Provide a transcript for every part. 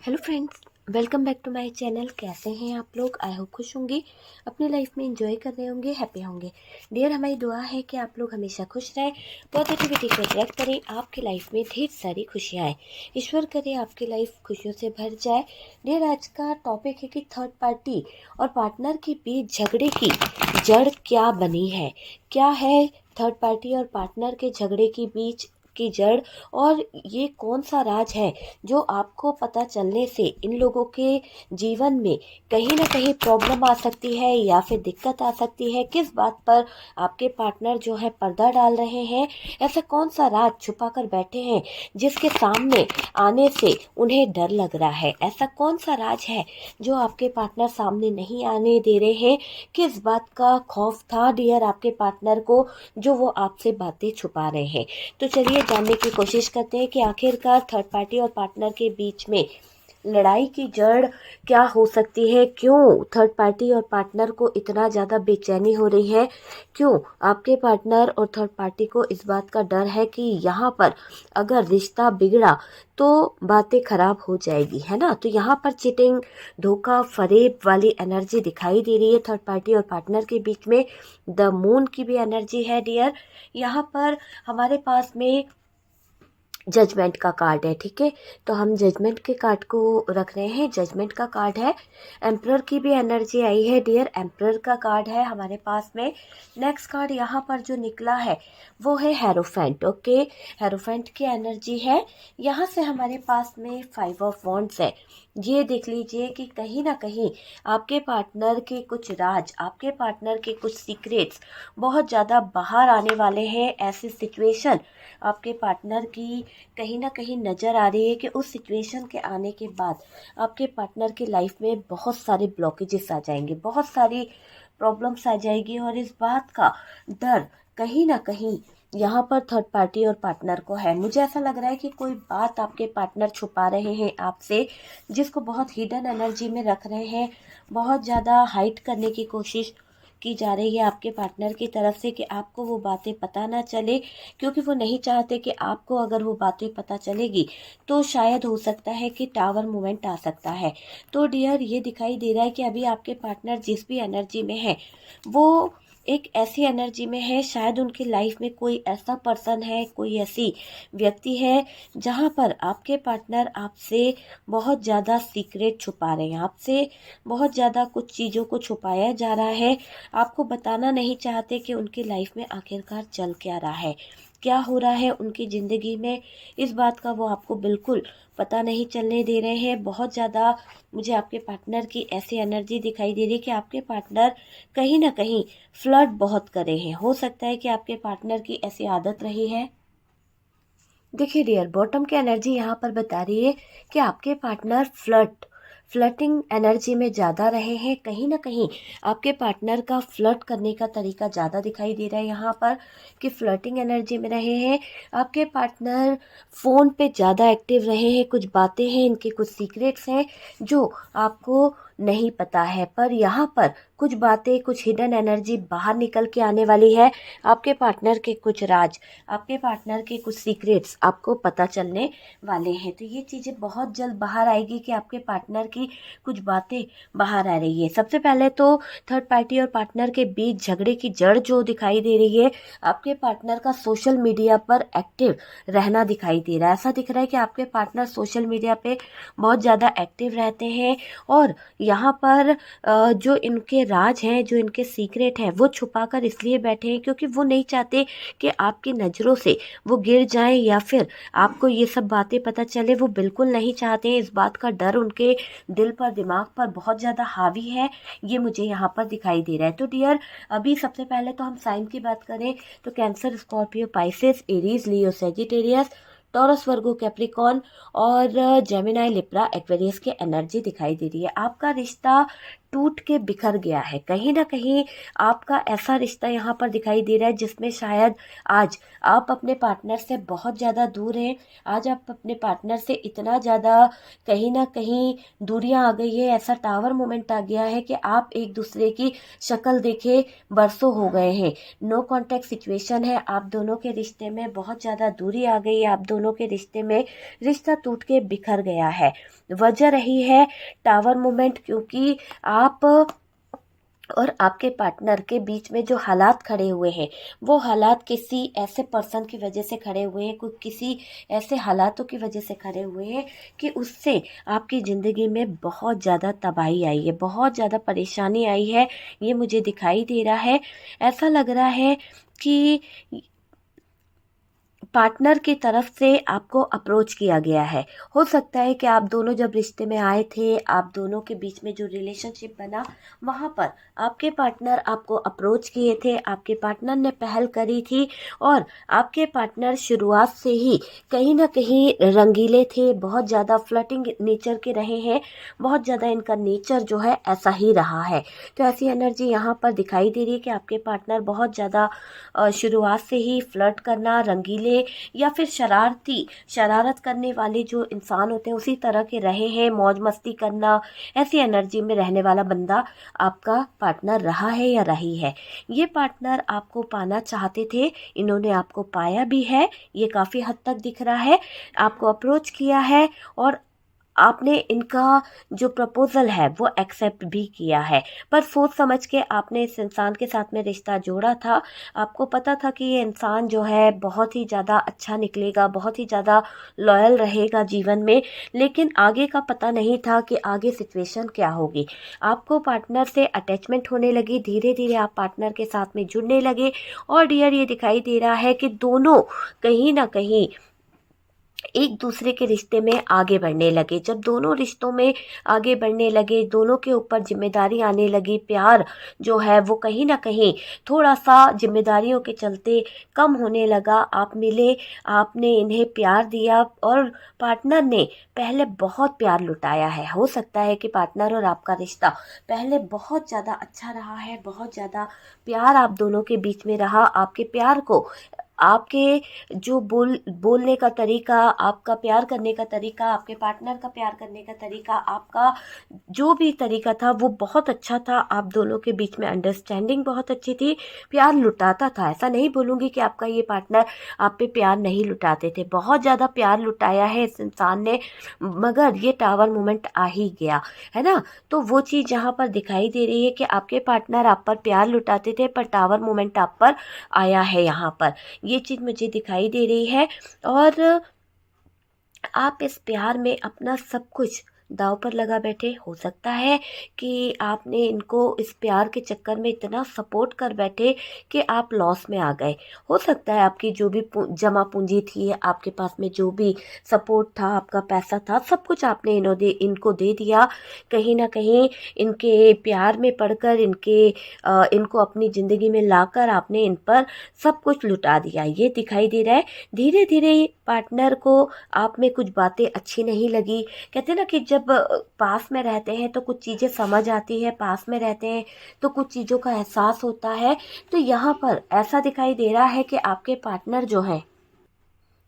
Hello friends, welcome back to my channel. कैसे हैं आप लोग? आई होप खुश होंगे, अपनी लाइफ में एंजॉय कर रहे होंगे, हैप्पी होंगे। डियर, हमारी दुआ है कि आप लोग हमेशा खुश रहें, पॉजिटिविटी को अट्रैक्ट करें, आपकी लाइफ में ढेर सारी खुशियाँ आए। ईश्वर करे आपकी लाइफ खुशियों से भर जाए। डियर, आज का टॉपिक है कि थर्ड पार्टी और पार्टनर के बीच झगड़े की जड़ क्या बनी है। क्या है थर्ड पार्टी और पार्टनर के झगड़े के बीच की जड़, और ये कौन सा राज है जो आपको पता चलने से इन लोगों के जीवन में कहीं ना कहीं प्रॉब्लम आ सकती है या फिर दिक्कत आ सकती है। किस बात पर आपके पार्टनर जो है पर्दा डाल रहे हैं, ऐसा कौन सा राज छुपा कर बैठे हैं जिसके सामने आने से उन्हें डर लग रहा है। ऐसा कौन सा राज है जो आपके पार्टनर सामने नहीं आने दे रहे हैं। किस बात का खौफ था डियर आपके पार्टनर को जो वो आपसे बातें छुपा रहे हैं। तो चलिए जानने की कोशिश करते हैं कि आखिरकार थर्ड पार्टी और पार्टनर के बीच में लड़ाई की जड़ क्या हो सकती है। क्यों थर्ड पार्टी और पार्टनर को इतना ज़्यादा बेचैनी हो रही है। क्यों आपके पार्टनर और थर्ड पार्टी को इस बात का डर है कि यहाँ पर अगर रिश्ता बिगड़ा तो बातें खराब हो जाएगी, है ना। तो यहाँ पर चिटिंग, धोखा, फरेब वाली एनर्जी दिखाई दे रही है थर्ड पार्टी और पार्टनर के बीच में। द मून की भी एनर्जी है डियर। यहाँ पर हमारे पास में जजमेंट का कार्ड है, ठीक है। तो हम जजमेंट के कार्ड को रख रहे हैं। जजमेंट का कार्ड है। एम्परर की भी एनर्जी आई है डियर। एम्परर का कार्ड है हमारे पास में। नेक्स्ट कार्ड यहाँ पर जो निकला है वो है हेरोफेंट। ओके, हेरोफेंट की एनर्जी है। यहाँ से हमारे पास में 5 ऑफ वॉन्ड्स है। ये देख लीजिए कि कहीं ना कहीं आपके पार्टनर के कुछ राज, आपके पार्टनर के कुछ सीक्रेट्स बहुत ज़्यादा बाहर आने वाले हैं। ऐसी सिचुएशन आपके पार्टनर की कहीं ना कहीं नज़र आ रही है कि उस सिचुएशन के आने के बाद आपके पार्टनर की लाइफ में बहुत सारे ब्लॉकेजेस आ जाएंगे, बहुत सारी प्रॉब्लम्स आ जाएगी। और इस बात का डर कहीं ना कहीं यहाँ पर थर्ड पार्टी और पार्टनर को है। मुझे ऐसा लग रहा है कि कोई बात आपके पार्टनर छुपा रहे हैं आपसे, जिसको बहुत हिडन एनर्जी में रख रहे हैं, बहुत ज़्यादा हाइड करने की कोशिश की जा रही है आपके पार्टनर की तरफ से कि आपको वो बातें पता ना चले, क्योंकि वो नहीं चाहते कि आपको अगर वो बातें पता चलेगी तो शायद हो सकता है कि टावर मूवमेंट आ सकता है। तो डियर, ये दिखाई दे रहा है कि अभी आपके पार्टनर जिस भी एनर्जी में है वो एक ऐसी एनर्जी में है, शायद उनकी लाइफ में कोई ऐसा पर्सन है, कोई ऐसी व्यक्ति है जहाँ पर आपके पार्टनर आपसे बहुत ज़्यादा सीक्रेट छुपा रहे हैं, आपसे बहुत ज़्यादा कुछ चीज़ों को छुपाया जा रहा है। आपको बताना नहीं चाहते कि उनकी लाइफ में आखिरकार चल क्या रहा है, क्या हो रहा है उनकी ज़िंदगी में। इस बात का वो आपको बिल्कुल पता नहीं चलने दे रहे हैं। बहुत ज़्यादा मुझे आपके पार्टनर की ऐसी एनर्जी दिखाई दे रही है कि आपके पार्टनर कहीं ना कहीं फ्लर्ट बहुत कर रहे हैं। हो सकता है कि आपके पार्टनर की ऐसी आदत रही है। देखिए डियर, बॉटम की एनर्जी यहाँ पर बता रही है कि आपके पार्टनर फ्लर्टिंग एनर्जी में ज़्यादा रहे हैं। कहीं ना कहीं आपके पार्टनर का फ्लर्ट करने का तरीका ज़्यादा दिखाई दे रहा है यहाँ पर कि फ्लर्टिंग एनर्जी में रहे हैं आपके पार्टनर। फ़ोन पे ज़्यादा एक्टिव रहे हैं। कुछ बातें हैं, इनके कुछ सीक्रेट्स हैं जो आपको नहीं पता है, पर यहाँ पर कुछ बातें, कुछ हिडन एनर्जी बाहर निकल के आने वाली है। आपके पार्टनर के कुछ राज, आपके पार्टनर के कुछ सीक्रेट्स आपको पता चलने वाले हैं। तो ये चीज़ें बहुत जल्द बाहर आएगी कि आपके पार्टनर की कुछ बातें बाहर आ रही है। सबसे पहले तो थर्ड पार्टी और पार्टनर के बीच झगड़े की जड़ जो दिखाई दे रही है, आपके पार्टनर का सोशल मीडिया पर एक्टिव रहना दिखाई दे रहा है। ऐसा दिख रहा है कि आपके पार्टनर सोशल मीडिया पे बहुत ज़्यादा एक्टिव रहते हैं, और यहाँ पर जो इनके राज हैं, जो इनके सीक्रेट हैं, वो छुपा कर इसलिए बैठे हैं क्योंकि वो नहीं चाहते कि आपकी नज़रों से वो गिर जाएं या फिर आपको ये सब बातें पता चले। वो बिल्कुल नहीं चाहते हैं। इस बात का डर उनके दिल पर, दिमाग पर बहुत ज़्यादा हावी है। ये मुझे यहाँ पर दिखाई दे रहा है। तो डियर, अभी सबसे पहले तो हम साइन की बात करें तो कैंसर, स्कॉर्पियो, पाइसेस, एरीज, लियो, सेजिटेरियस, टॉरस, वर्गो, कैप्रिकॉर्न और जेमिनाई, लिब्रा, एक्वेरियस की एनर्जी दिखाई दे रही है। आपका रिश्ता टूट के बिखर गया है। कहीं ना कहीं आपका ऐसा रिश्ता यहाँ पर दिखाई दे रहा है जिसमें शायद आज आप अपने पार्टनर से बहुत ज़्यादा दूर हैं। आज आप अपने पार्टनर से इतना ज़्यादा कहीं ना कहीं दूरियां आ गई है, ऐसा टावर मोमेंट आ गया है कि आप एक दूसरे की शक्ल देखे बरसों हो गए हैं। नो कांटेक्ट सिचुएशन है, आप दोनों के रिश्ते में बहुत ज़्यादा दूरी आ गई है। आप दोनों के रिश्ते में रिश्ता टूट के बिखर गया है। वजह रही है टावर मोमेंट, क्योंकि आप और आपके पार्टनर के बीच में जो हालात खड़े हुए हैं वो हालात किसी ऐसे पर्सन की वजह से खड़े हुए हैं, कुछ किसी ऐसे हालातों की वजह से खड़े हुए हैं कि उससे आपकी ज़िंदगी में बहुत ज़्यादा तबाही आई है, बहुत ज़्यादा परेशानी आई है। ये मुझे दिखाई दे रहा है। ऐसा लग रहा है कि पार्टनर की तरफ से आपको अप्रोच किया गया है। हो सकता है कि आप दोनों जब रिश्ते में आए थे, आप दोनों के बीच में जो रिलेशनशिप बना वहाँ पर आपके पार्टनर आपको अप्रोच किए थे, आपके पार्टनर ने पहल करी थी और आपके पार्टनर शुरुआत से ही कहीं ना कहीं रंगीले थे, बहुत ज़्यादा फ्लर्टिंग नेचर के रहे हैं, बहुत ज़्यादा इनका नेचर जो है ऐसा ही रहा है। तो ऐसी एनर्जी यहाँ पर दिखाई दे रही है कि आपके पार्टनर बहुत ज़्यादा शुरुआत से ही फ्लर्ट करना, रंगीले या फिर शरारत करने वाले जो इंसान होते हैं उसी तरह के रहे हैं, मौज मस्ती करना, ऐसी एनर्जी में रहने वाला बंदा आपका पार्टनर रहा है या रही है। ये पार्टनर आपको पाना चाहते थे, इन्होंने आपको पाया भी है, ये काफ़ी हद तक दिख रहा है। आपको अप्रोच किया है और आपने इनका जो प्रपोज़ल है वो एक्सेप्ट भी किया है, पर सोच समझ के आपने इस इंसान के साथ में रिश्ता जोड़ा था। आपको पता था कि ये इंसान जो है बहुत ही ज़्यादा अच्छा निकलेगा, बहुत ही ज़्यादा लॉयल रहेगा जीवन में, लेकिन आगे का पता नहीं था कि आगे सिचुएशन क्या होगी। आपको पार्टनर से अटैचमेंट होने लगी, धीरे धीरे आप पार्टनर के साथ में जुड़ने लगे और डियर ये दिखाई दे रहा है कि दोनों कहीं ना कहीं एक दूसरे के रिश्ते में आगे बढ़ने लगे। जब दोनों रिश्तों में आगे बढ़ने लगे, दोनों के ऊपर जिम्मेदारी आने लगी, प्यार जो है वो कहीं ना कहीं थोड़ा सा जिम्मेदारियों के चलते कम होने लगा। आप मिले, आपने इन्हें प्यार दिया और पार्टनर ने पहले बहुत प्यार लुटाया है। हो सकता है कि पार्टनर और आपका रिश्ता पहले बहुत ज़्यादा अच्छा रहा है, बहुत ज़्यादा प्यार आप दोनों के बीच में रहा। आपके प्यार को, आपके जो बोलने का तरीका, आपका प्यार करने का तरीका, आपके पार्टनर का प्यार करने का तरीका, आपका जो भी तरीका था वो बहुत अच्छा था। आप दोनों के बीच में अंडरस्टैंडिंग बहुत अच्छी थी, प्यार लुटाता था। ऐसा नहीं बोलूँगी कि आपका ये पार्टनर आप पे प्यार नहीं लुटाते थे, बहुत ज़्यादा प्यार लुटाया है इस इंसान ने, मगर ये टावर मोमेंट आ ही गया है ना। तो वो चीज़ यहाँ पर दिखाई दे रही है कि आपके पार्टनर आप पर प्यार लुटाते थे पर टावर मोमेंट आप पर आया है यहाँ पर, ये चीज़ मुझे दिखाई दे रही है। और आप इस प्यार में अपना सब कुछ दांव पर लगा बैठे। हो सकता है कि आपने इनको इस प्यार के चक्कर में इतना सपोर्ट कर बैठे कि आप लॉस में आ गए। हो सकता है आपकी जो भी जमा पूंजी थी, आपके पास में जो भी सपोर्ट था, आपका पैसा था, सब कुछ आपने इनको दे दिया। कहीं ना कहीं इनके प्यार में पड़कर, इनको अपनी ज़िंदगी में लाकर आपने इन पर सब कुछ लुटा दिया, ये दिखाई दे रहा है। धीरे धीरे पार्टनर को आप में कुछ बातें अच्छी नहीं लगी। कहते हैं ना कि जब पास में रहते हैं तो कुछ चीज़ें समझ आती है, पास में रहते हैं तो कुछ चीज़ों का एहसास होता है। तो यहाँ पर ऐसा दिखाई दे रहा है कि आपके पार्टनर जो हैं,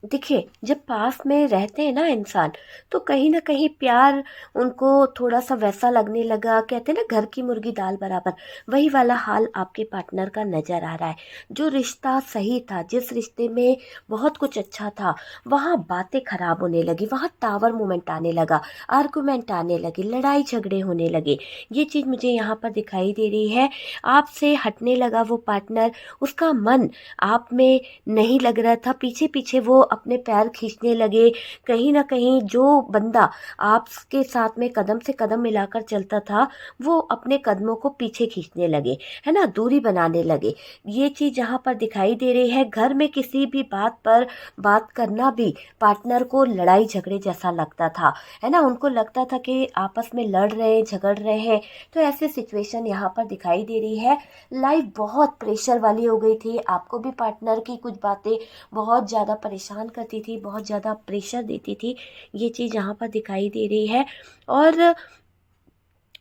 देखिए जब पास में रहते हैं ना इंसान तो कहीं ना कहीं प्यार उनको थोड़ा सा वैसा लगने लगा। कहते हैं ना घर की मुर्गी दाल बराबर, वही वाला हाल आपके पार्टनर का नज़र आ रहा है। जो रिश्ता सही था, जिस रिश्ते में बहुत कुछ अच्छा था, वहाँ बातें खराब होने लगी, वहाँ टावर मोमेंट आने लगा, आर्गूमेंट आने लगे, लड़ाई झगड़े होने लगे। ये चीज़ मुझे यहाँ पर दिखाई दे रही है। आपसे हटने लगा वो पार्टनर, उसका मन आप में नहीं लग रहा था, पीछे पीछे वो अपने पैर खींचने लगे। कहीं ना कहीं जो बंदा आपके साथ में कदम से कदम मिलाकर चलता था वो अपने कदमों को पीछे खींचने लगे, है ना, दूरी बनाने लगे। ये चीज़ यहाँ पर दिखाई दे रही है। घर में किसी भी बात पर बात करना भी पार्टनर को लड़ाई झगड़े जैसा लगता था, है ना। उनको लगता था कि आपस में लड़ रहे हैं, झगड़ रहे हैं। तो ऐसे सिचुएशन यहाँ पर दिखाई दे रही है। लाइफ बहुत प्रेशर वाली हो गई थी। आपको भी पार्टनर की कुछ बातें बहुत ज़्यादा परेशान करती थी, बहुत ज़्यादा प्रेशर देती थी। ये चीज़ यहाँ पर दिखाई दे रही है। और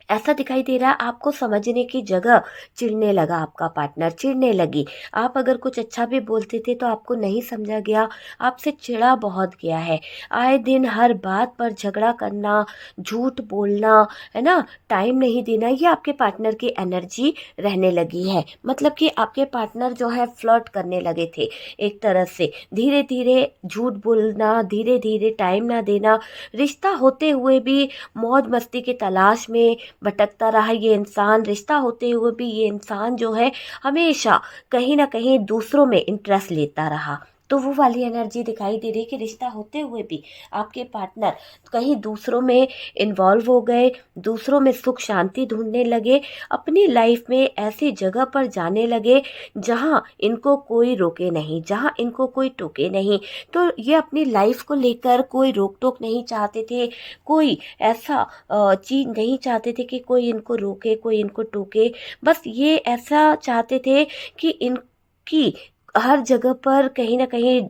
ऐसा दिखाई दे रहा है आपको समझने की जगह चिढ़ने लगा आपका पार्टनर, चिढ़ने लगी। आप अगर कुछ अच्छा भी बोलते थे तो आपको नहीं समझा गया, आपसे चिढ़ा बहुत गया है। आए दिन हर बात पर झगड़ा करना, झूठ बोलना, है ना? टाइम नहीं देना, ये आपके पार्टनर की एनर्जी रहने लगी है। मतलब कि आपके पार्टनर जो है फ्लर्ट करने लगे थे एक तरह से। धीरे-धीरे झूठ बोलना, धीरे-धीरे टाइम ना देना, रिश्ता होते हुए भी मौज मस्ती की तलाश में भटकता रहा ये इंसान। रिश्ता होते हुए भी ये इंसान जो है हमेशा कहीं ना कहीं दूसरों में इंटरेस्ट लेता रहा। तो वो वाली एनर्जी दिखाई दे रही कि रिश्ता होते हुए भी आपके पार्टनर कहीं दूसरों में इन्वॉल्व हो गए, दूसरों में सुख शांति ढूंढने लगे, अपनी लाइफ में ऐसी जगह पर जाने लगे जहां इनको कोई रोके नहीं, जहां इनको कोई टोके नहीं। तो ये अपनी लाइफ को लेकर कोई रोक टोक नहीं चाहते थे, कोई ऐसा चीज़ नहीं चाहते थे कि कोई इनको रोके, कोई इनको टोके। बस ये ऐसा चाहते थे कि इनकी हर जगह पर कहीं न कहीं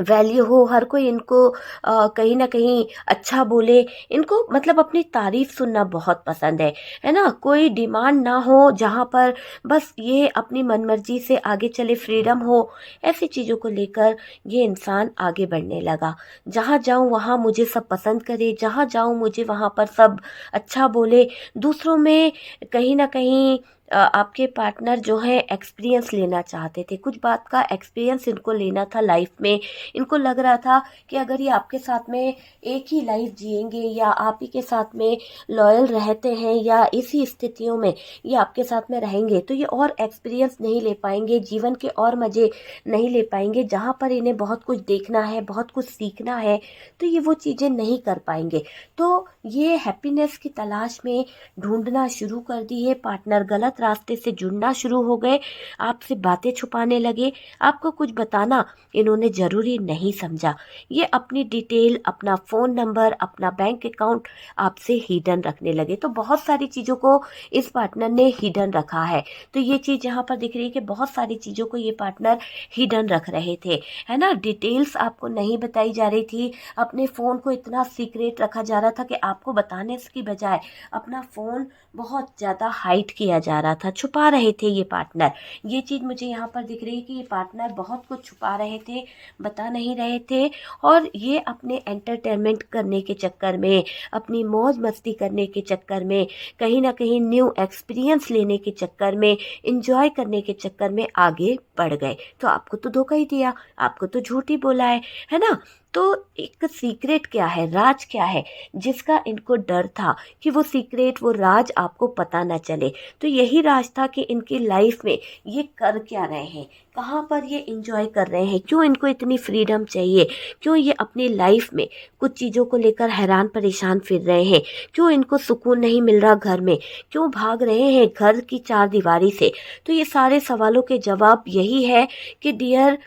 वैल्यू हो, हर कोई इनको कहीं न कहीं अच्छा बोले। इनको मतलब अपनी तारीफ़ सुनना बहुत पसंद है ना? कोई डिमांड ना हो जहाँ पर बस ये अपनी मनमर्ज़ी से आगे चले, फ्रीडम हो। ऐसी चीज़ों को लेकर ये इंसान आगे बढ़ने लगा। जहाँ जाऊँ वहाँ मुझे सब पसंद करे, जहाँ जाऊँ मुझे वहाँ पर सब अच्छा बोले। दूसरों में कहीं न कहीं आपके पार्टनर जो है एक्सपीरियंस लेना चाहते थे। कुछ बात का एक्सपीरियंस इनको लेना था लाइफ़ में। इनको लग रहा था कि अगर ये आपके साथ में एक ही लाइफ जिएंगे या आप ही के साथ में लॉयल रहते हैं या इसी स्थितियों में ये आपके साथ में रहेंगे तो ये और एक्सपीरियंस नहीं ले पाएंगे, जीवन के और मज़े नहीं ले पाएंगे। जहाँ पर इन्हें बहुत कुछ देखना है, बहुत कुछ सीखना है, तो ये वो चीज़ें नहीं कर पाएंगे। तो ये हैप्पीनेस की तलाश में ढूंढना शुरू कर दी है। पार्टनर गलत रास्ते से जुड़ना शुरू हो गए, आपसे बातें छुपाने लगे, आपको कुछ बताना इन्होंने ज़रूरी नहीं समझा। ये अपनी डिटेल, अपना फ़ोन नंबर, अपना बैंक अकाउंट आपसे हिडन रखने लगे। तो बहुत सारी चीज़ों को इस पार्टनर ने हिडन रखा है। तो ये चीज़ यहाँ पर दिख रही है कि बहुत सारी चीज़ों को ये पार्टनर हिडन रख रहे थे, है ना? डिटेल्स आपको नहीं बताई जा रही थी। अपने फ़ोन को इतना सीक्रेट रखा जा रहा था कि आपको बताने की बजाय अपना फ़ोन बहुत ज़्यादा हाइड किया जा रहा था, छुपा रहे थे ये पार्टनर। ये चीज़ मुझे यहाँ पर दिख रही है कि ये पार्टनर बहुत कुछ छुपा रहे थे, बता नहीं रहे थे। और ये अपने एंटरटेनमेंट करने के चक्कर में, अपनी मौज मस्ती करने के चक्कर में, कहीं ना कहीं न्यू एक्सपीरियंस लेने के चक्कर में, इंजॉय करने के चक्कर में आगे बढ़ गए। तो आपको तो धोखा ही दिया, आपको तो झूठ ही बोला है ना? तो एक सीक्रेट क्या है, राज क्या है जिसका इनको डर था कि वो सीक्रेट, वो राज आपको पता ना चले। तो यही राज था कि इनकी लाइफ में ये कर क्या रहे हैं, कहाँ पर ये इंजॉय कर रहे हैं, क्यों इनको इतनी फ्रीडम चाहिए, क्यों ये अपनी लाइफ में कुछ चीज़ों को लेकर हैरान परेशान फिर रहे हैं, क्यों इनको सुकून नहीं मिल रहा घर में, क्यों भाग रहे हैं घर की चार दीवारी से। तो ये सारे सवालों के जवाब यही है कि डियर,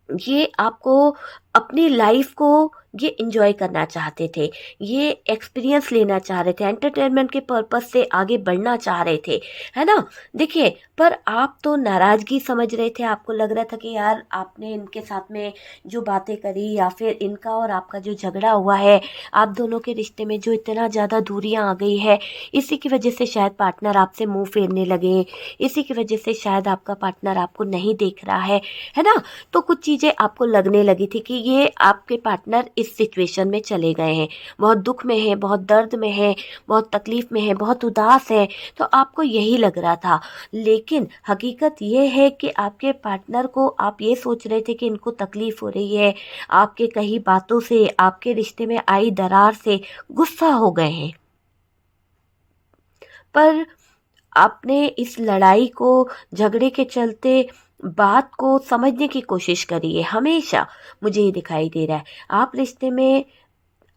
ये आपको अपनी लाइफ को ये एंजॉय करना चाहते थे, ये एक्सपीरियंस लेना चाह रहे थे, एंटरटेनमेंट के पर्पस से आगे बढ़ना चाह रहे थे, है ना? देखिए, पर आप तो नाराज़गी समझ रहे थे। आपको लग रहा था कि यार आपने इनके साथ में जो बातें करी या फिर इनका और आपका जो झगड़ा हुआ है, आप दोनों के रिश्ते में जो इतना ज़्यादा दूरियां आ गई है, इसी की वजह से शायद पार्टनर आपसे मुंह फेरने लगे, इसी की वजह से शायद आपका पार्टनर आपको नहीं देख रहा है ना? तो कुछ चीज़ें आपको लगने लगी थी कि ये आपके पार्टनर इस सिचुएशन में चले गए हैं, बहुत दुख में हैं, बहुत दर्द में हैं, बहुत तकलीफ़ में हैं, बहुत उदास हैं। तो आपको यही लग रहा था। लेकिन हकीकत ये है कि आपके पार्टनर को आप ये सोच रहे थे कि इनको तकलीफ़ हो रही है, आपके कही बातों से, आपके रिश्ते में आई दरार से गुस्सा हो गए हैं। पर आपने इस लड़ाई को, झगड़े के चलते बात को समझने की कोशिश करी है। हमेशा मुझे ये दिखाई दे रहा है आप रिश्ते में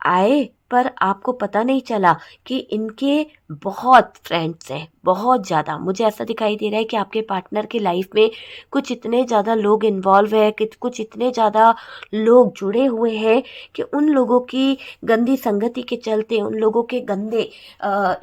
आए पर आपको पता नहीं चला कि इनके बहुत फ्रेंड्स हैं, बहुत ज़्यादा। मुझे ऐसा दिखाई दे रहा है कि आपके पार्टनर की लाइफ में कुछ इतने ज़्यादा लोग इन्वॉल्व है, कि कुछ इतने ज़्यादा लोग जुड़े हुए हैं कि उन लोगों की गंदी संगति के चलते, उन लोगों के गंदे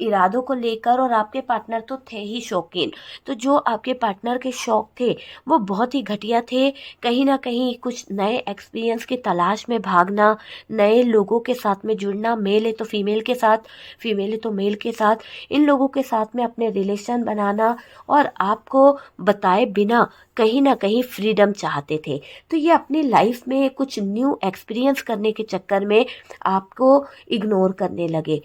इरादों को लेकर, और आपके पार्टनर तो थे ही शौकीन, तो जो आपके पार्टनर के शौक थे वो बहुत ही घटिया थे। कहीं ना कहीं कुछ नए एक्सपीरियंस की तलाश में भागना, नए लोगों के साथ में जुड़ना, मेल है तो फीमेल के साथ, फीमेल है तो मेल के साथ, इन लोगों के साथ में अपने रिलेशन बनाना और आपको बताए बिना कहीं ना कहीं फ्रीडम चाहते थे। तो ये अपनी लाइफ में कुछ न्यू एक्सपीरियंस करने के चक्कर में आपको इग्नोर करने लगे।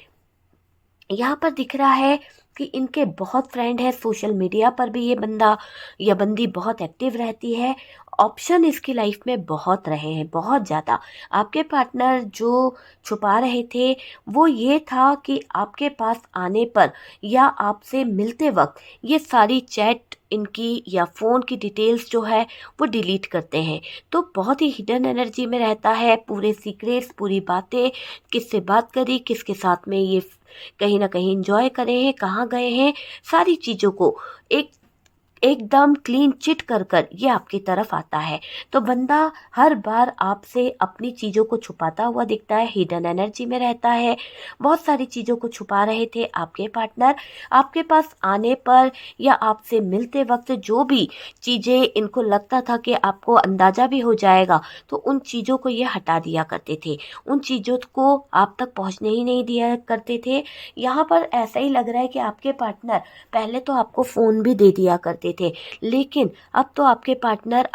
यहाँ पर दिख रहा है कि इनके बहुत फ्रेंड है, सोशल मीडिया पर भी ये बंदा या बंदी बहुत एक्टिव रहती है। ऑप्शन इसकी लाइफ में बहुत रहे हैं, बहुत ज़्यादा। आपके पार्टनर जो छुपा रहे थे वो ये था कि आपके पास आने पर या आपसे मिलते वक्त ये सारी चैट इनकी या फ़ोन की डिटेल्स जो है वो डिलीट करते हैं। तो बहुत ही हिडन एनर्जी में रहता है, पूरे सीक्रेट्स, पूरी बातें, किससे बात करी, किसके साथ में ये कहीं ना कहीं इंजॉय करे हैं, कहाँ गए हैं, सारी चीज़ों को एकदम क्लीन चिट कर कर ये आपकी तरफ आता है। तो बंदा हर बार आपसे अपनी चीज़ों को छुपाता हुआ दिखता है, हिडन एनर्जी में रहता है। बहुत सारी चीज़ों को छुपा रहे थे आपके पार्टनर। आपके पास आने पर या आपसे मिलते वक्त जो भी चीज़ें इनको लगता था कि आपको अंदाज़ा भी हो जाएगा, तो उन चीज़ों को ये हटा दिया करते थे, उन चीज़ों को आप तक पहुँचने ही नहीं दिया करते थे। यहाँ पर ऐसा ही लग रहा है कि आपके पार्टनर पहले तो आपको फ़ोन भी दे दिया करते थे, लेकिन अब तो आपके पार्टनर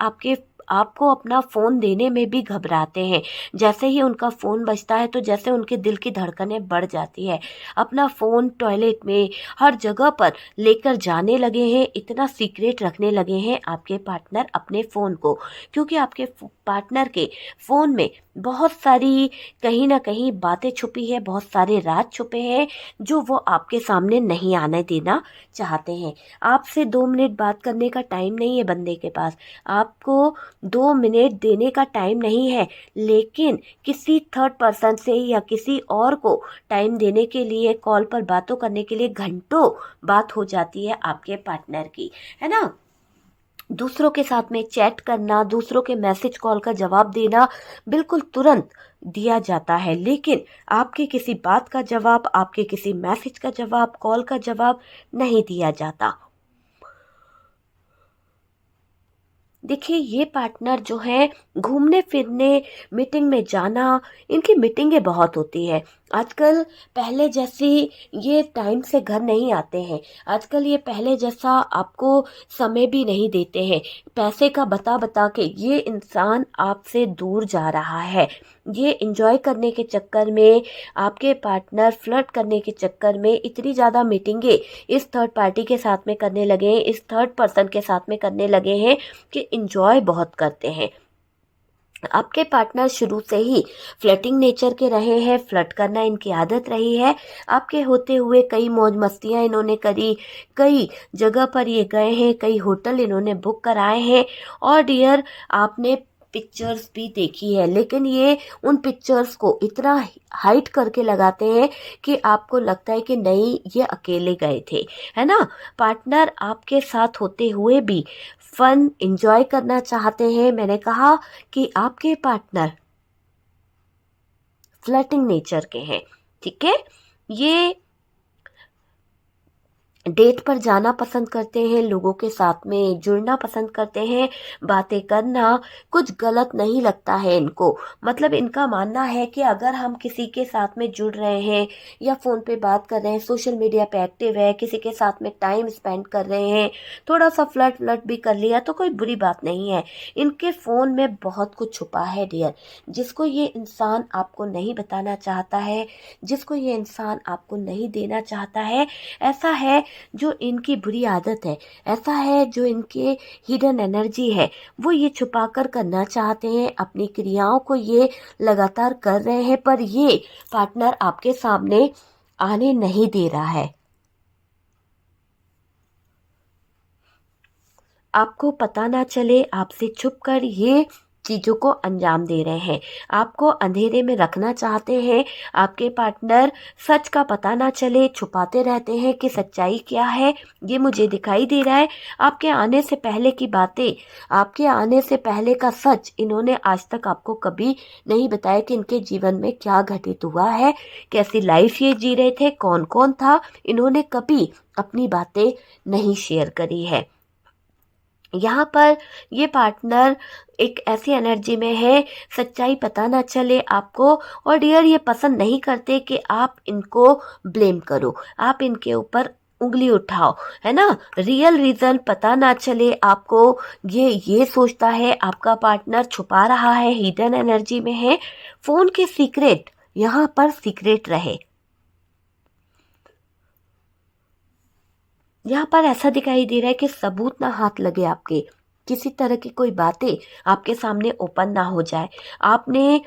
आपको अपना फ़ोन देने में भी घबराते हैं। जैसे ही उनका फ़ोन बजता है तो जैसे उनके दिल की धड़कनें बढ़ जाती है। अपना फ़ोन टॉयलेट में हर जगह पर लेकर जाने लगे हैं, इतना सीक्रेट रखने लगे हैं आपके पार्टनर अपने फ़ोन को, क्योंकि आपके पार्टनर के फ़ोन में बहुत सारी कहीं ना कहीं बातें छुपी है, बहुत सारे राज छुपे हैं जो वो आपके सामने नहीं आने देना चाहते हैं। आपसे 2 मिनट बात करने का टाइम नहीं है बंदे के पास, आपको 2 मिनट देने का टाइम नहीं है, लेकिन किसी थर्ड पर्सन से या किसी और को टाइम देने के लिए, कॉल पर बातों करने के लिए घंटों बात हो जाती है आपके पार्टनर की, है ना। दूसरों के साथ में चैट करना, दूसरों के मैसेज कॉल का जवाब देना बिल्कुल तुरंत दिया जाता है, लेकिन आपके किसी बात का जवाब, आपके किसी मैसेज का जवाब, कॉल का जवाब नहीं दिया जाता। देखिए ये पार्टनर जो है घूमने फिरने, मीटिंग में जाना, इनकी मीटिंगें बहुत होती है आजकल। पहले जैसी ये टाइम से घर नहीं आते हैं आजकल, ये पहले जैसा आपको समय भी नहीं देते हैं। पैसे का बता बता के ये इंसान आपसे दूर जा रहा है। ये एंजॉय करने के चक्कर में, आपके पार्टनर फ्लर्ट करने के चक्कर में इतनी ज़्यादा मीटिंगें इस थर्ड पार्टी के साथ में करने लगे हैं, इस थर्ड पर्सन के साथ में करने लगे हैं कि इंजॉय बहुत करते हैं। आपके पार्टनर शुरू से ही फ्लर्टिंग नेचर के रहे हैं, फ्लर्ट करना इनकी आदत रही है। आपके होते हुए कई मौज मस्तियाँ इन्होंने करी, कई जगह पर ये गए हैं, कई होटल इन्होंने बुक कराए हैं। और डियर आपने पिक्चर्स भी देखी है, लेकिन ये उन पिक्चर्स को इतना हाइड करके लगाते हैं कि आपको लगता है कि नहीं ये अकेले गए थे, है ना। पार्टनर आपके साथ होते हुए भी फन एंजॉय करना चाहते हैं। मैंने कहा कि आपके पार्टनर फ्लर्टिंग नेचर के हैं, ठीक है। ये डेट पर जाना पसंद करते हैं, लोगों के साथ में जुड़ना पसंद करते हैं, बातें करना कुछ गलत नहीं लगता है इनको। मतलब इनका मानना है कि अगर हम किसी के साथ में जुड़ रहे हैं या फ़ोन पे बात कर रहे हैं, सोशल मीडिया पे एक्टिव है, किसी के साथ में टाइम स्पेंड कर रहे हैं, थोड़ा सा फ्लर्ट व्लर्ट भी कर लिया तो कोई बुरी बात नहीं है। इनके फ़ोन में बहुत कुछ छुपा है डियर, जिसको ये इंसान आपको नहीं बताना चाहता है, जिसको ये इंसान आपको नहीं देना चाहता है। ऐसा है जो इनकी बुरी आदत है, ऐसा है जो इनके हिडन एनर्जी है, वो ये छुपा कर करना चाहते हैं। अपनी क्रियाओं को ये लगातार कर रहे हैं, पर ये पार्टनर आपके सामने आने नहीं दे रहा है। आपको पता ना चले, आपसे छुप कर ये चीज़ों को अंजाम दे रहे हैं, आपको अंधेरे में रखना चाहते हैं। आपके पार्टनर सच का पता ना चले, छुपाते रहते हैं कि सच्चाई क्या है, ये मुझे दिखाई दे रहा है। आपके आने से पहले की बातें, आपके आने से पहले का सच इन्होंने आज तक आपको कभी नहीं बताया कि इनके जीवन में क्या घटित हुआ है, कैसी लाइफ ये जी रहे थे, कौन कौन था। इन्होंने कभी अपनी बातें नहीं शेयर करी है। यहाँ पर ये पार्टनर एक ऐसी एनर्जी में है, सच्चाई पता ना चले आपको, और डियर ये पसंद नहीं करते कि आप इनको ब्लेम करो, आप इनके ऊपर उंगली उठाओ, है ना। रियल रीज़न पता ना चले आपको, ये सोचता है आपका पार्टनर छुपा रहा है, हिडन एनर्जी में है। फ़ोन के सीक्रेट यहाँ पर सीक्रेट रहे। यहाँ पर ऐसा दिखाई दे रहा है कि सबूत ना हाथ लगे आपके, किसी तरह की कोई बातें आपके सामने ओपन ना हो जाए। आपने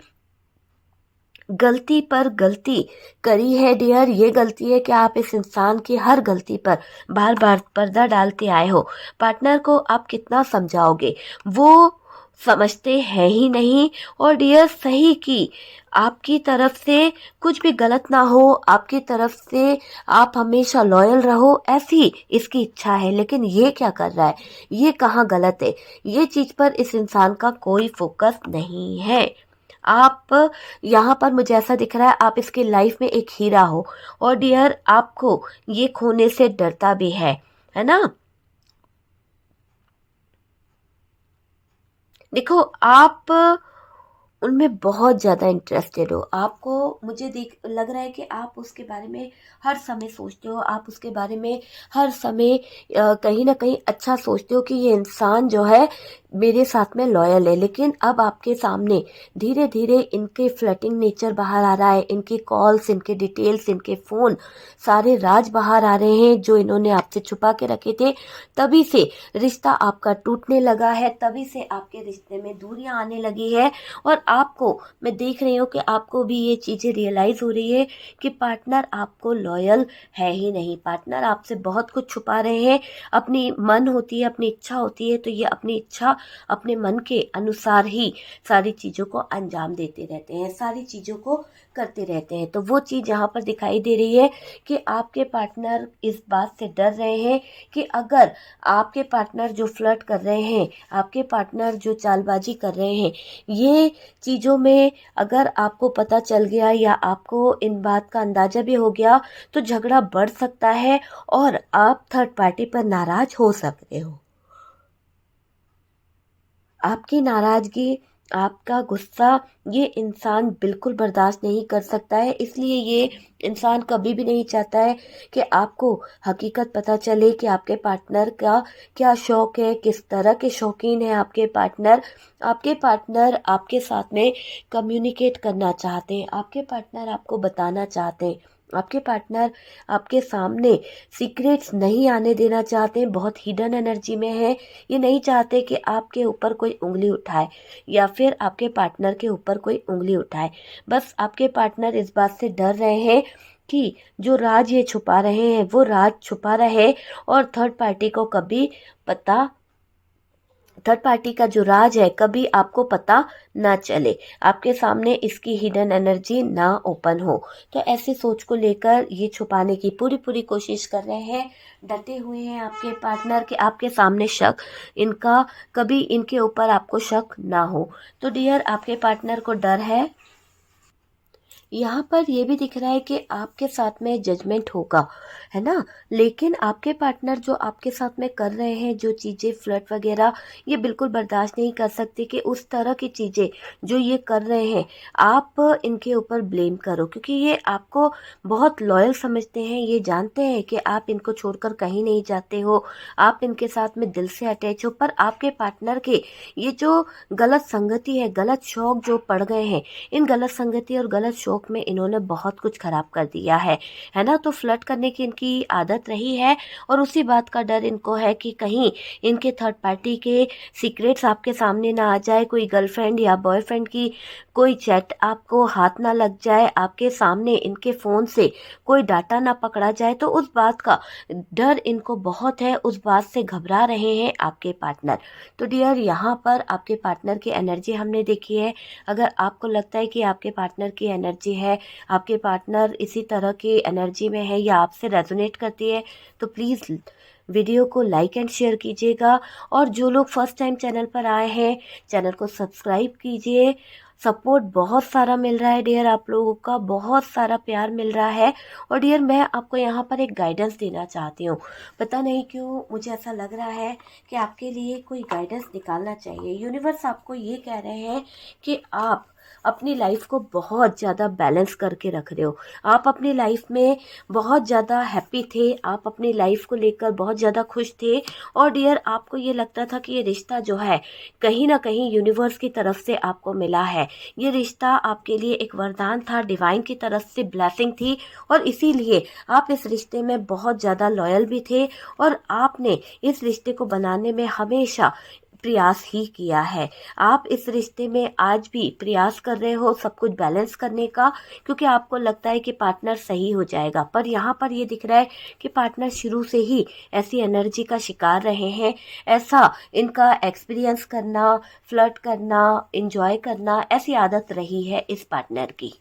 गलती पर गलती करी है डियर, ये गलती है कि आप इस इंसान की हर गलती पर बार बार पर्दा डालते आए हो। पार्टनर को आप कितना समझाओगे, वो समझते हैं ही नहीं। और डियर सही की आपकी तरफ से कुछ भी गलत ना हो, आपकी तरफ से आप हमेशा लॉयल रहो, ऐसी इसकी इच्छा है। लेकिन ये क्या कर रहा है, ये कहाँ गलत है, ये चीज़ पर इस इंसान का कोई फोकस नहीं है। आप यहाँ पर मुझे ऐसा दिख रहा है आप इसकी लाइफ में एक हीरा हो, और डियर आपको ये खोने से डरता भी है ना। देखो आप उनमें बहुत ज़्यादा इंटरेस्टेड हो, आपको मुझे देख लग रहा है कि आप उसके बारे में हर समय सोचते हो, आप उसके बारे में हर समय कहीं ना कहीं अच्छा सोचते हो कि ये इंसान जो है मेरे साथ में लॉयल है। लेकिन अब आपके सामने धीरे धीरे इनके फ्लर्टिंग नेचर बाहर आ रहा है, इनकी कॉल्स, इनके डिटेल्स, इनके फ़ोन, सारे राज बाहर आ रहे हैं जो इन्होंने आपसे छुपा के रखे थे। तभी से रिश्ता आपका टूटने लगा है, तभी से आपके रिश्ते में दूरियां आने लगी है। और आपको मैं देख रही हूँ कि आपको भी ये चीज़ें रियलाइज़ हो रही है कि पार्टनर आपको लॉयल है ही नहीं, पार्टनर आपसे बहुत कुछ छुपा रहे हैं। अपनी मन होती है, अपनी इच्छा होती है, तो ये अपनी इच्छा अपने मन के अनुसार ही सारी चीज़ों को अंजाम देते रहते हैं, सारी चीज़ों को करते रहते हैं। तो वो चीज़ यहाँ पर दिखाई दे रही है कि आपके पार्टनर इस बात से डर रहे हैं कि अगर आपके पार्टनर जो फ्लर्ट कर रहे हैं, आपके पार्टनर जो चालबाजी कर रहे हैं, ये चीज़ों में अगर आपको पता चल गया या आपको इन बात का अंदाज़ा भी हो गया तो झगड़ा बढ़ सकता है और आप थर्ड पार्टी पर नाराज़ हो सकते हो। आपकी नाराज़गी, आपका गुस्सा ये इंसान बिल्कुल बर्दाश्त नहीं कर सकता है। इसलिए ये इंसान कभी भी नहीं चाहता है कि आपको हकीकत पता चले कि आपके पार्टनर का क्या शौक़ है, किस तरह के शौकीन हैं आपके पार्टनर। आपके पार्टनर आपके साथ में कम्युनिकेट करना चाहते हैं, आपके पार्टनर आपको बताना चाहते हैं, आपके पार्टनर आपके सामने सीक्रेट्स नहीं आने देना चाहते हैं, बहुत हिडन एनर्जी में है। ये नहीं चाहते कि आपके ऊपर कोई उंगली उठाए या फिर आपके पार्टनर के ऊपर कोई उंगली उठाए। बस आपके पार्टनर इस बात से डर रहे हैं कि जो राज ये छुपा रहे हैं वो राज छुपा रहे और थर्ड पार्टी का जो राज है कभी आपको पता ना चले, आपके सामने इसकी हिडन एनर्जी ना ओपन हो। तो ऐसी सोच को लेकर ये छुपाने की पूरी पूरी कोशिश कर रहे हैं, डटे हुए हैं आपके पार्टनर के, आपके सामने शक इनका कभी इनके ऊपर आपको शक ना हो। तो डियर आपके पार्टनर को डर है। यहाँ पर ये भी दिख रहा है कि आपके साथ में जजमेंट होगा, है ना। लेकिन आपके पार्टनर जो आपके साथ में कर रहे हैं जो चीज़ें फ्लर्ट वगैरह, ये बिल्कुल बर्दाश्त नहीं कर सकते कि उस तरह की चीज़ें जो ये कर रहे हैं आप इनके ऊपर ब्लेम करो, क्योंकि ये आपको बहुत लॉयल समझते हैं। ये जानते हैं कि आप इनको छोड़कर कहीं नहीं जाते हो, आप इनके साथ में दिल से अटैच हो। पर आपके पार्टनर के ये जो गलत संगति है, गलत शौक जो पड़ गए हैं, इन गलत संगति और गलत शौक में इन्होंने बहुत कुछ खराब कर दिया है ना। तो फ्लर्ट करने की इनकी आदत रही है और उसी बात का डर इनको है कि कहीं इनके थर्ड पार्टी के सीक्रेट्स आपके सामने ना आ जाए, कोई गर्लफ्रेंड या बॉयफ्रेंड की कोई चैट आपको हाथ ना लग जाए, आपके सामने इनके फ़ोन से कोई डाटा ना पकड़ा जाए। तो उस बात का डर इनको बहुत है, उस बात से घबरा रहे हैं आपके पार्टनर। तो डियर यहाँ पर आपके पार्टनर की एनर्जी हमने देखी है। अगर आपको लगता है कि आपके पार्टनर की एनर्जी है, आपके पार्टनर इसी तरह की एनर्जी में है या आपसे रेजोनेट करती है, तो प्लीज़ वीडियो को लाइक एंड शेयर कीजिएगा। और जो लोग फर्स्ट टाइम चैनल पर आए हैं, चैनल को सब्सक्राइब कीजिए, सपोर्ट बहुत सारा मिल रहा है डियर, आप लोगों का बहुत सारा प्यार मिल रहा है। और डियर मैं आपको यहाँ पर एक गाइडेंस देना चाहती हूँ। पता नहीं क्यों मुझे ऐसा लग रहा है कि आपके लिए कोई गाइडेंस निकालना चाहिए। यूनिवर्स आपको ये कह रहे हैं कि आप अपनी लाइफ को बहुत ज़्यादा बैलेंस करके रख रहे हो। आप अपनी लाइफ में बहुत ज़्यादा हैप्पी थे, आप अपनी लाइफ को लेकर बहुत ज़्यादा खुश थे। और डियर आपको ये लगता था कि ये रिश्ता जो है कहीं ना कहीं यूनिवर्स की तरफ से आपको मिला है। ये रिश्ता आपके लिए एक वरदान था, डिवाइन की तरफ से ब्लेसिंग थी। और इसीलिए आप इस रिश्ते में बहुत ज़्यादा लॉयल भी थे और आपने इस रिश्ते को बनाने में हमेशा प्रयास ही किया है। आप इस रिश्ते में आज भी प्रयास कर रहे हो सब कुछ बैलेंस करने का, क्योंकि आपको लगता है कि पार्टनर सही हो जाएगा। पर यहाँ पर ये दिख रहा है कि पार्टनर शुरू से ही ऐसी एनर्जी का शिकार रहे हैं। ऐसा इनका एक्सपीरियंस करना, फ्लर्ट करना, एंजॉय करना, ऐसी आदत रही है इस पार्टनर की।